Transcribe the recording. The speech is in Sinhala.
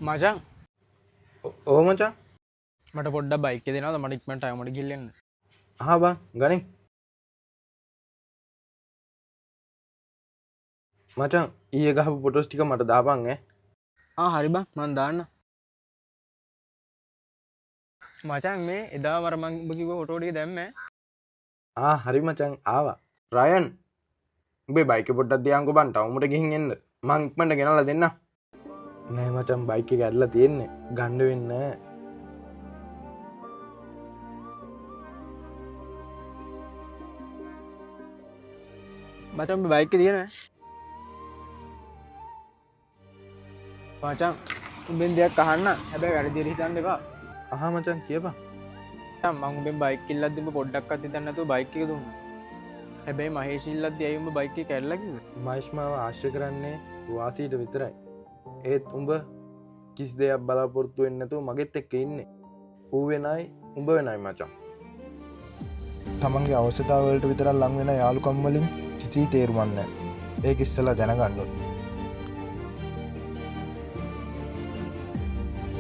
මචං ඕ මචං මට පොඩ්ඩක් බයික් එක දෙනවද මට ඉක්මනට ටයිමට ගිහින් එන්න. බං ගනින් මචං ඊයේ ගහපු ෆොටෝස් ටික මට දාපන් ඈ. හරි බං මං දාන්න. මචං මේ එදා මර මං ඔබ කිව්ව ෆොටෝ ටික දැම්මේ. හරි මචං ආවා. රයන් උඹේ බයික් එක පොඩ්ඩක් දියන්කෝ බං ටවුමට ගිහින් එන්න. මං ඉක්මනට ගෙනල්ලා දෙන්නම්. නෑ මචං බයික් එක ඇදලා තියෙන්නේ. ගන්න වෙන්නේ නෑ. මචං ඔබ බයික් එක තියෙනවද? මචං උඹෙන් දෙයක් අහන්න. හැබැයි වැරදි විදිහට හිතන්න එපා. මචං කියපන්. මං උඹෙන් බයික් ඉල්ලද්දි උඹ පොඩ්ඩක්වත් හිතන්නේ නැතුව බයික් එක දුන්නා. හැබැයි මහේෂ් ඉල්ලද්දි ඇයි උඹ බයික් එක කැඩලා කිව්වේ? මහේෂ් මාව ආශ්‍රය කරන්නේ වාසියට විතරයි. ඒත් උඹ කිසි දෙයක් බලාපොරොත්තු වෙන්නේ නැතුව මගෙත් එක්ක ඉන්නේ. ඌ වෙනයි උඹ වෙනයි මචං. තමන්ගේ අවශ්‍යතාවවලට විතරක් ලං වෙන යාළුකම් වලින් කිසි තේරුමක් නැහැ. ඒක ඉස්සෙල්ලා දැනගන්න ඕනේ.